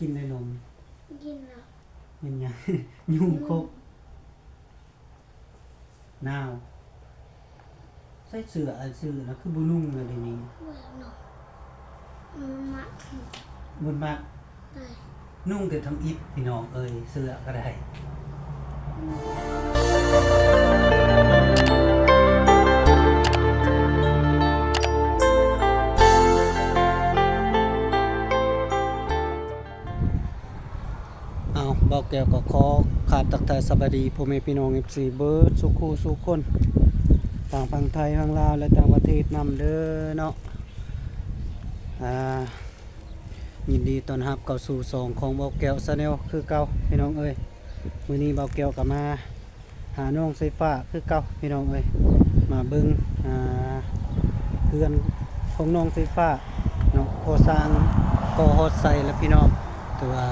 กินได้นมกินแล้วเป็นหยัง ยุ่งครบหนาวใส่เสื้ออันซื้อนะคือบ่นุ่งเลยเดี๋ยวนี้เบื่อหนอมันมักบ่มักได้ นุ่งแต่ทำอิฐพี่น้องเอ้ยเสื้อก็ได้เบาแก้วก็ขอขาดตักทายสวัสดีพ่อแม่พี่น้อง FC เบิร์ดสุขูสุขคนต่างฝั่งไทยฝั่งลาวและต่างประเทศนำเด้อเนาะยินดีต้อนรับเข้าสู่2ของเบาแก้ว Channel คือเก่าพี่น้องเอ้ยมื้อนี้เบาแก้วก็มาหาน้องไฟฟ้าคือเก่าพี่น้องเอ้ยมาเบิ่งเพื่อนของน้องไฟฟ้าเนาะพอสร้างก่อฮอดใส่แล้วพี่น้องแต่ว่า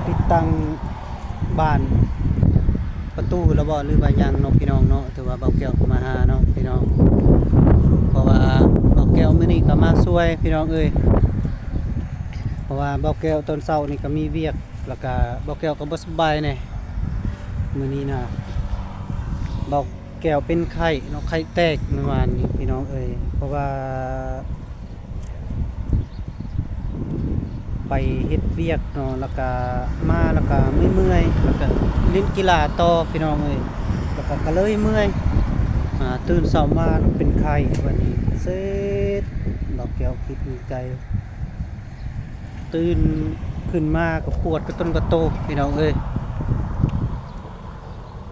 ติดตั้งบ้านประตูระบบหรือว่ายังเนาะพี่น้องเนาะถือว่าเบาแก้วก็มาหาเนาะพี่น้องเพราะว่าเบาแก้วมื้อนี้ก็มาช่วยพี่น้องเอ้ยเพราะว่าเบาแก้วตอนเช้านี่ก็มีเวียกแล้วก็เบาแก้วก็บ่สบายแน่มื้อนี้นะเบาแก้วเป็นไข้เนาะไข้แตกเมื่อวานนี้พี่น้องเอ้ยเพราะว่าไปเฮ็ดเวียกเนาะแล้วก็มาแล้วก็เมื่อยแล้วก็เล่นกีฬาต่อพี่น้องเอ้ยแล้วก็เลยเมื่อยตื่นเช้ามาเป็นไข้วันนี้เสร็จดอกแก้วคิดในใจตื่นขึ้นมาก็ปวดกระต้นกระโตกพี่น้องเอ้ย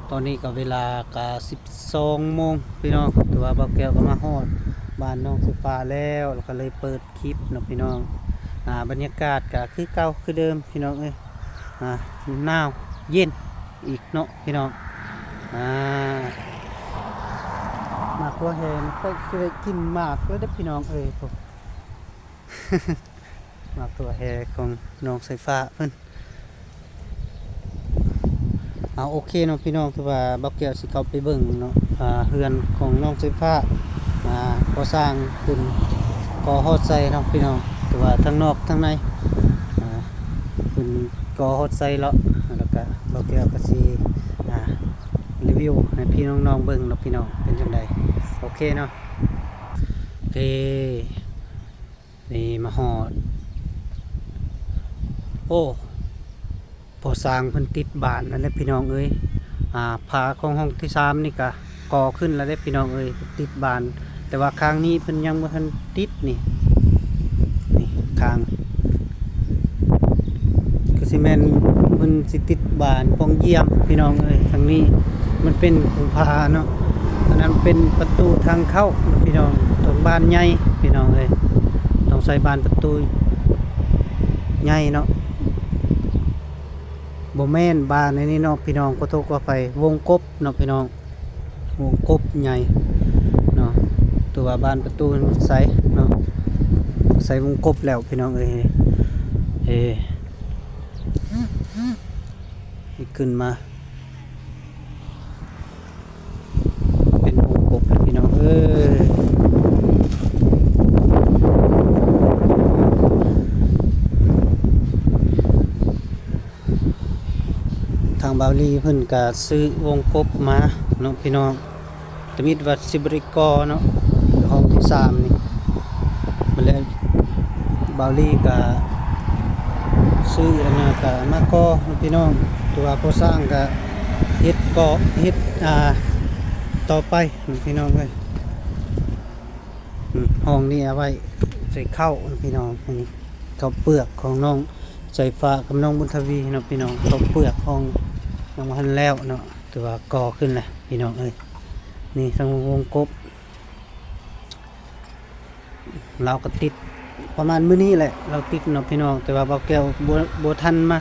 ตอนนี้ก็เวลาก็12 โมงพี่น้องแต่ว่าดอกแก้วก็มาฮอดบ้านน้องสุฟ้าแล้วก็เลยเปิดคลิปเนาะพี่น้องบรรยากาศก็คือเก่าคือเดิมพี่น้องเอ้ยหนาวเย็นอีกเนาะพี่น้องหมากตัวแหนก็เคยกินหมากก็ได้พี่น้องเอ้ยผม หมากตัวแหของน้องไฟฟ้าเพิ่นโอเคเนาะพี่น้องคือว่าบักแก้วสิเข้าไปเบิ่งเนาะเฮือนของน้องไฟฟ้าก่อสร้างขึ้นก่อฮอดใส่เนาะพี่น้องแต่ว่าทั้งนอกทั้งในเป็นก่อฮอดไซแล้วแล้วก็เราเกี่ยวกับซีรีวิวให้พี่น้องๆเบิ่งเนาะพี่น้องเป็นจังไดโอเคเนาะโอเคนี่มาฮอดโอ้พอสร้างเพิ่นติดบ้านนั่นแหละพี่น้องเอ้ยผาของห้องที่3นี่ก็ก่อขึ้นแล้วได้พี่น้องเอ้ยติดบ้านแต่ว่าข้างนี้เพิ่นยังบ่ทันติดนี่ทางก็สิแม่นมันสิติดบ้านปองเยี่ยมพี่น้องเอ้ยทางนี้มันเป็นของพาเนาะอันนั้นเป็นประตูทางเข้าพี่น้องตรงบ้านใหญ่พี่น้องเอ้ยต้องใส่บ้านประตูใหญ่เนาะบ่แม่นบ้านในนี้เนาะพี่น้องขอโทษขออภัยวงกบเนาะพี่น้องวงกบใหญ่เนาะตัวบ้านประตูใสเนาะใส่วงกบแล้วพี่น้องเอ้ยขึ้นมาเป็นวงกบพี่น้องเอ้ยทางบาวลีเพิ่นก็ซื้อวงกบมาเนาะพี่น้องตมิดวัดสิบริกรเนาะห้องที่3นี่มันเลยบาวลีก็ซื้ออันนั้นก็มาก่อพี่น้องตัวก่อสร้างก็เฮ็ดก่อเฮ็ดต่อไปพี่น้องเอ้ยห้องนี้เอาไว้ใส่ข้าวพี่น้องนี่ข้าวเปลือกของน้องใส่ฟ้ากับน้องบุญทวีเนาะพี่น้องข้าวเปลือกของน้องพันแล้วเนาะตัวก่อขึ้นแหละพี่น้องเอ้ยนี่ทางวงกบเราก็ติดประมาณมื้อนี้แหละเราติดเนาะพี่น้องแต่ว่าเบาแก้วบ่ทันมา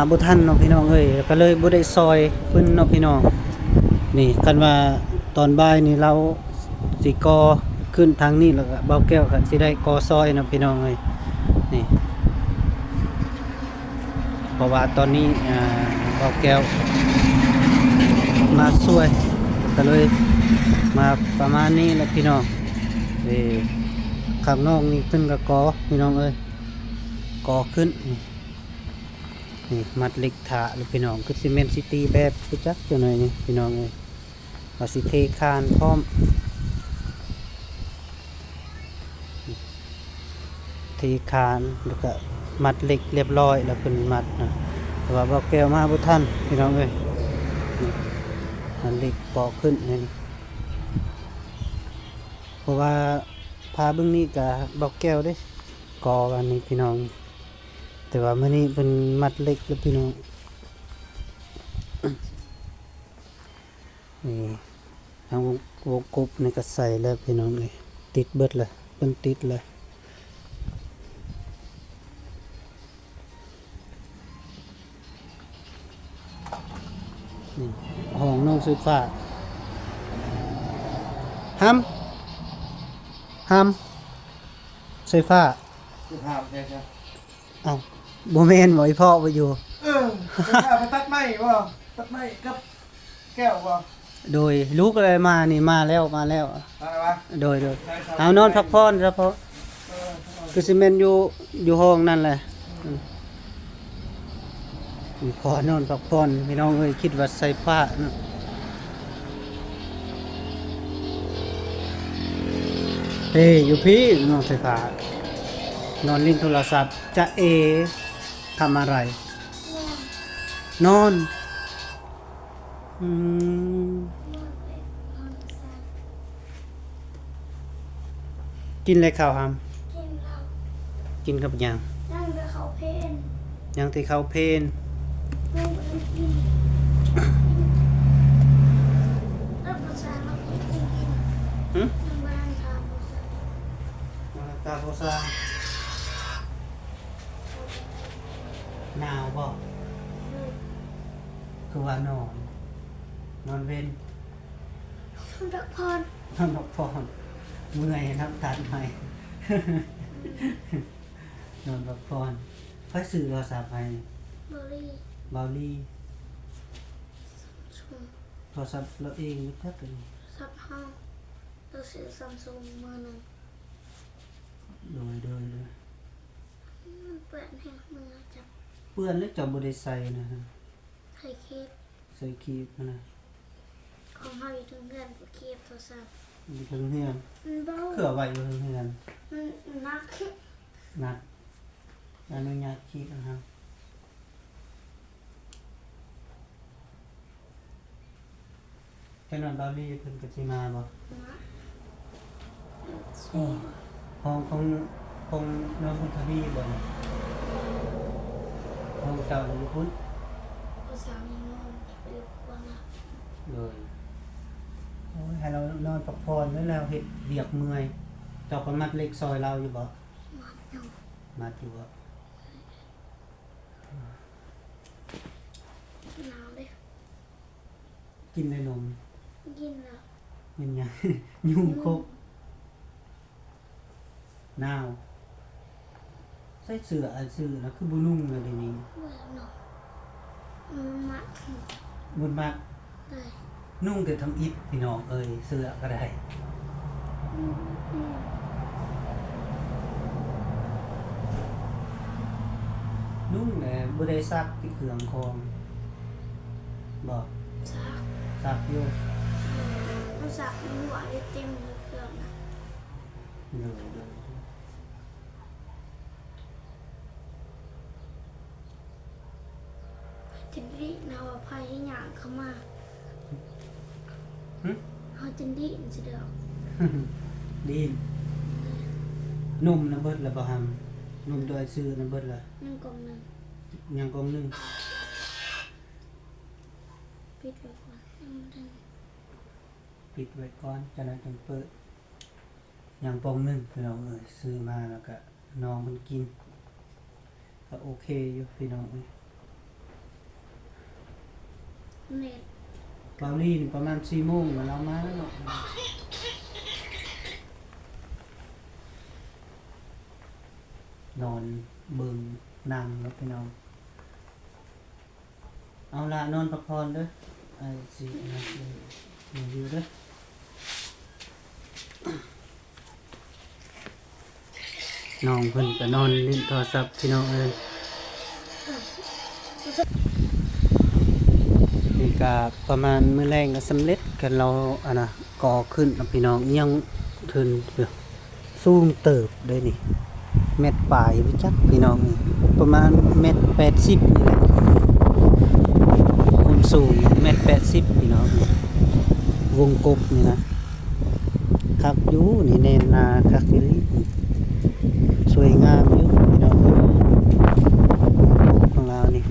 บ่ทันเนาะพี่น้องเอ้ยก็เลยบ่ได้ซอยเพิ่นเนาะพี่น้องนี่คันว่าตอนบ่ายนี่เราสิก่อขึ้นทางนี้แล้วก็เบาแก้วก็สิได้ก่อซอยเนาะพี่น้องเอ้ยนี่เพราะว่าตอนนี้เบาแก้วมาช่วยก็เลยมาประมาณนี้แหละพี่น้องข้างนอกนี่เพิ่นก็ก่อพี่น้องเอ้ย ก่อขึ้นนี่มัดเหล็กถาหรือพี่น้องคือซีเมนต์ซิตี้แบบไปจักจังหน่อยนี่พี่น้องเอ้ยว่าสิเทคานพร้อมเทคานแล้วก็มัดเหล็กเรียบร้อยแล้วเพิ่นมัดนะแต่ว่าบ่แก้วมาบ่ทันพี่น้องเอ้ยนี่มันเหล็กก่อขึ้นนี่เพราะว่าพาเบิ่งนี้ก็บ่แก้วเด้ก่อกันนี่พี่น้องแต่ว่ามื้อนี้เพิ่นมัดเหล็กแล้วพี่น้องนี่ทางวงกบนี่ก็ใส่แล้วพี่น้องเอ้ยติดเบิดเลยเพิ่นติดเลยนี่ห้องน้องสุดฟ้าห้ำไฟฟ้า จะถามใช่ใช่ เอ้าบ่แม่นบ่อีพ่อบ่อยู่ จะถามไปตัดไม้บ่ตัดไม้กับแก้วบ่ โดยลูกอะไรมานี่มาแล้วอะไรวะ โดยเอานอนพักผ่อนซะเพราะคือสิแม่นอยู่ห้องนั่นแหละพอนอนพักผ่อนพี่น้องเอ้ยคิดว่าใส่ผ้าเนาะเอ้ยอยู่พี่นอนใส่ผ้านอนเล่นโทรศัพท์จะทำอะไร นอนอืมกินอะไรข้าวหาม กินเรา กินกับหยัง นั่งไปเขาเพน หยังที่เขาเพลน ไม่ได้กินแล้วภาษาเราไม่ได้กิน หึ ทำบ้านทำภาษา ตาโพซาหนาวบ่ เลย คือว่านอนเว้น คุณรักพร นอนพักผ่อนเมื่อยน้ำตาลไหม นอนพักผ่อนค่อยซื้อโทรศัพท์ให้ เบอร์รี่ เบาลี่ ชุม โทรศัพท์เราเองไม่ทักเลย ซับห้องเราซื้อซัมซุงมือหนึ่ง โดยมันเปิดให้มือจับ เปื้อนแล้วจับบริใส่นะฮะ ไทยเคส ใส่คีบนะ ของเขาอยู่ถึงเงินกับเคสโทรศัพท์ อยู่เพิ่งเฮือน มันเบา เขื่อไว้อยู่เพิ่งเฮือน มันนัก นัดอนุญาตคีบนะครับแค่นอนเบาลี่เพิ่นก็สิมาบ่ นะ ห้องของน้องคุณทวีบ่เนี่ยห้องเจ้าอยู่พุ่น ภาษามีนอนไปรบกวนนะ เลยโอ้ยให้เรานอนพักผ่อนแล้วเฮ็ดเวียกเมื่อยเจ้าก็มัดเล็กซอยเราอยู่บ่ มันอยู่ มัดอยู่บ่ หนาวเลย กินได้นม กินแล้ว เป็นหยัง ยุ่งครบหนาวใส่เสื้ออันซื้อนะคือบ่นุ่งเลยเดี๋ยวนี้ เบื่อหนาวมันมัด บุญมาก เลย นุ่งแต่ทำอิฐพี่น้องเอ้ยเสื้อก็ได้ อืมอืม นุ่งแหละบ่ได้ซักที่เครื่องคองบ่ ซัก ซักอยู่ มันซักมันหวานเต็มเลยเครื่องนะ เลย จินดีนาวอภัยให้หยางเข้ามา หึ เอาจินดีมันจะเดือด ดีนนุ่มนะเบิดละบ่หำนุ่มโดยซื้อนะเบิดละ หนึ่งกล่องหนึ่ง ยังกองหนึง ปิดไว้ก่อนยังไม่ได้ ปิดไว้ก่อนจะนั้นจังเปิดยังปองหนึงพี่น้องเอ้ยซื้อมาแล้วก็น้องมันกินก็โอเคอยู่พี่น้องเอ้ย เน็ต เบาลี่นี่ประมาณ4โมงแล้วเรามาเนาะนอนเบิ่งหนังแล้วพี่น้องเอาละนอนพักผ่อนเด้อไอ้สินะรีวิวเด้อ น้องเพิ่นก็นอนเล่นโทรศัพท์พี่น้องเอ้ยนี่ก็ประมาณมื้อแรงก็สำเร็จกันเราอันน่ะก่อขึ้นนะพี่น้องยังถึงอยู่สูงเติบเลยนี่เม็ดปลายพี่จักพี่น้องนี่ประมาณเม็ด80นี่แหละความสูงเม็ด80พี่น้องนี่วงกบนี่นะคักอยู่นี่แน่นหนาคักอีหลีสวยงามอยู่พี่น้องของเรานี่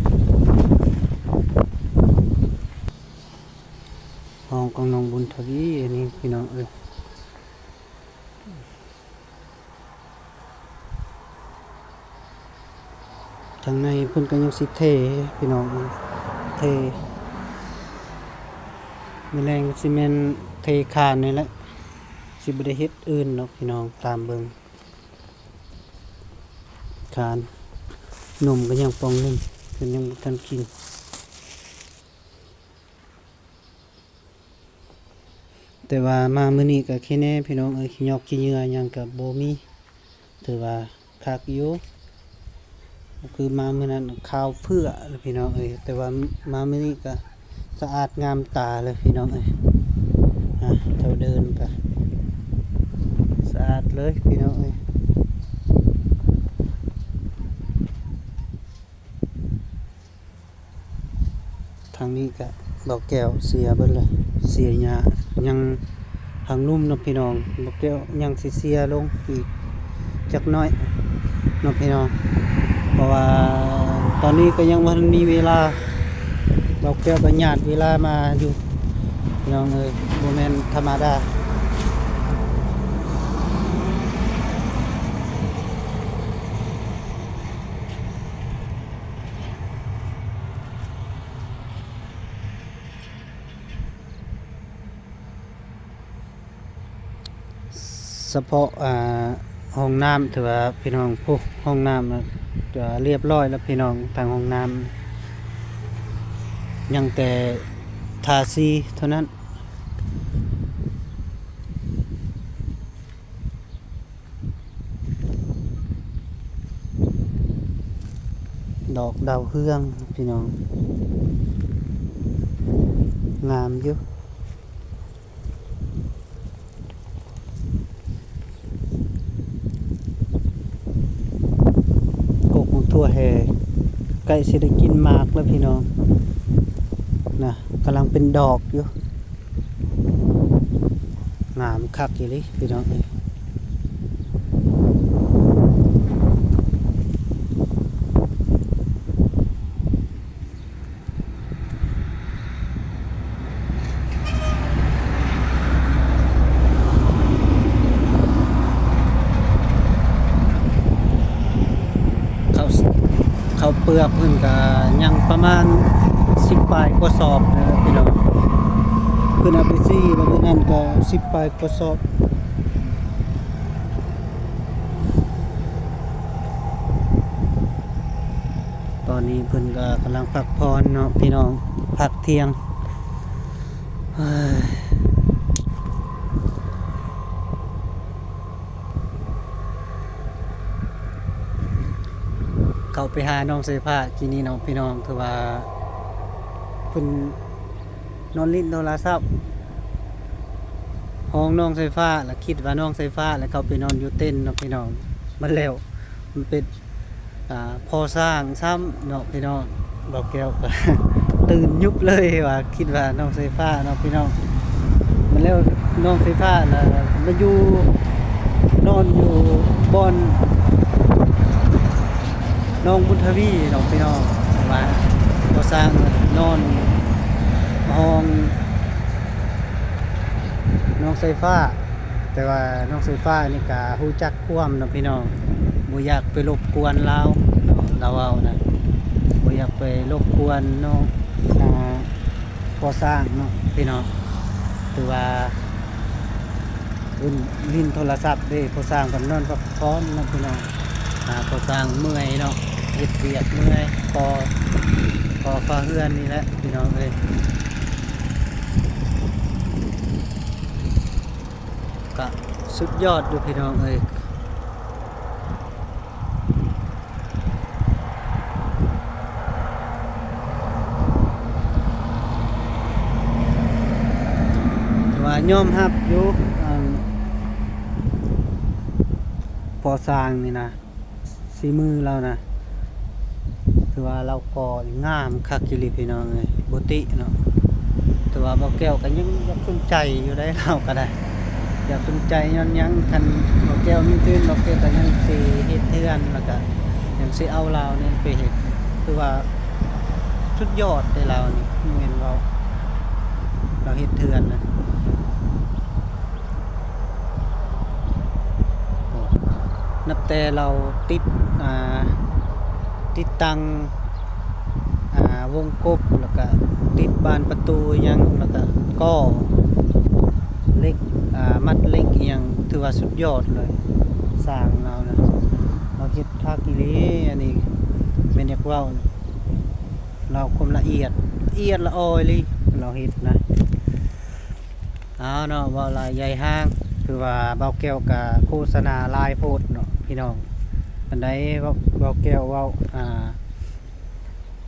ห้องของน้องบุญทวีอันนี้พี่น้องทางในเพิ่นก็ยังสิเทพี่น้องเทมีแรงซีเมนต์เทคานนี่แหละสิบ่ได้เฮ็ดอื่นเนาะพี่น้องตามเบิ่งคานนมก็ยังปองหนึงเพิ่นยังบ่ทันกินแต่ว่ามามื้อนี้ก็แค่แน่พี่น้องขี้ยอกขี้เหงื่อหยังก็บ่มีถือว่าคักอยู่คือมามื้อนั้นข้าวเพื่อพี่น้องแต่ว่ามามื้อนี้ก็สะอาดงามตาเลยพี่น้องเท่าเดินก็สะอาดเลยพี่น้องทางนี้ก็ดอกแก้วเสียเบิดเลยเสียหญ้ายังทางนุ่มเนาะพี่น้องดอกแก้วยังสิเสียลงอีกจักหน้อยเนาะพี่น้องเพราะว่าตอนนี้ก็ยังบ่ทันมีเวลาดอกแก้วก็ญาติเวลามาอยู่พี่น้องบ่แม่นธรรมดาเฉพาะห้องน้ำถือว่าพี่น้องพวกห้องน้ำจะเรียบร้อยแล้วพี่น้องทางห้องน้ำยังแต่ทาสีเท่านั้นดอกดาวเฮืองพี่น้องงามอยู่ทั่วแห่ใกล้สิได้กินหมากแล้วพี่น้องนะกำลังเป็นดอกอยู่งามคักอยู่เลยพี่น้องเขาเปลือกเพิ่นก็ยังประมาณ10ปลายกว่าสอบนะพี่น้องเพิ่นเอาไปซี่แล้วเพิ่นนั่นก็10ปลายกว่าสอบตอนนี้เพิ่นก็กำลังพักผ่อนเนาะพี่น้องพักเที่ยงเขาไปหาน้องเสื้อผ้ากินนี่น้องพี่น้องคือว่าเพิ่นนอนลิ้นโทรศัพท์ห้องน้องไฟฟ้าแล้วคิดว่าน้องไฟฟ้าแล้วเขาไปนอนอยู่เต้นเนาะพี่น้องมันแล้วมันเป็นพอสร้างซ้ำเนาะพี่น้องดอกแก้วก็ ตื่นยุบเลยว่าคิดว่าน้องไฟฟ้าเนาะพี่น้องมันแล้วน้องไฟฟ้าแล้วมาอยู่นอนอยู่บอนน้องบุญทวีน้องพี่น้องว่าก็สร้างนอนห้องน้องไฟฟ้าแต่ว่าน้องไฟฟ้านี่ก็ฮู้จักความเนาะพี่น้องบ่อยากไปรบกวนเราเอานะบ่อยากไปรบกวนน้องก่อสร้างเนาะพี่น้องถือว่าลิ้นโทรศัพท์เด้ก่อสร้างกันนอนพักผ่อนเนาะพี่น้องก่อสร้างเมื่อยเนาะเฮ็ดเวียกเมื่อยก่อฟ้าเฮือนนี่แหละพี่น้องก็สุดยอดอยู่พี่น้อง ยอมรับอยู่พอสร้างนี่นะสีมือเรานะถือว่าเราก่องามคักกิริพี่น้องเลยบ่ติเนาะแต่ว่าบ่แก้วก็ยังอยากสนใจอยู่ได้เราก็ได้อยากสนใจย้อนยังคันบ่แก้วมีตื่นบ่แก้วก็ยังสิเฮ็ดเทือนแล้วก็ยังสิเอาเราเนี่ยไปเฮ็ดคือว่าสุดยอดได้เรานี่แม่นเราเฮ็ดเทือนนะนับแต่เราติดติดตั้งวงกบแล้วก็ติดบานประตูอิหยังแล้วก็เหล็กมัดเหล็กอิหยังถือว่าสุดยอดเลยสร้างเรานะเราเฮ็ดคักอีหลีอันนี้แม่นอยากเว้าเราความละเอียดละออยเลยเราเฮ็ดนะเอาเนาะว่าลายใหญ่ห้างคือว่าเบาแก้วกับโฆษณาลายโพดเนาะพี่น้องอันใดเบาแก้วเว้า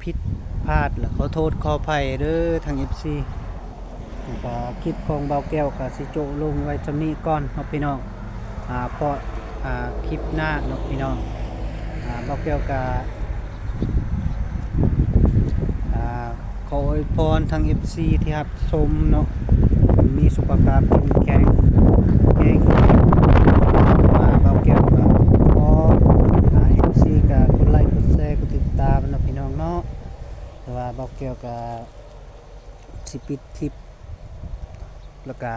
ผิดพลาดแล้วขอโทษขออภัยเด้อทาง FC ก็คลิปของเบาแก้วก็สิโจลงไว้จำนี้ก่อนเนาะพี่น้องเพราะคลิปหน้าเนาะพี่น้องเบาแก้วก็ขออวยพรทาง FC ที่รับชมเนาะมีสุขภาพแข็งแรงเบาแก้วก็ขอFC ก็กดไลค์กดแชร์กดติดตามเนาะพี่น้องเนาะแต่ว่าเบาแก้วก็สิปิดคลิปแล้วก็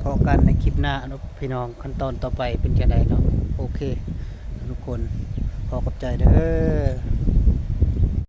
พบกันในคลิปหน้าเนาะพี่น้องขั้นตอนต่อไปเป็นจังไดเนาะโอเคทุกคนขอขอบใจเด้อ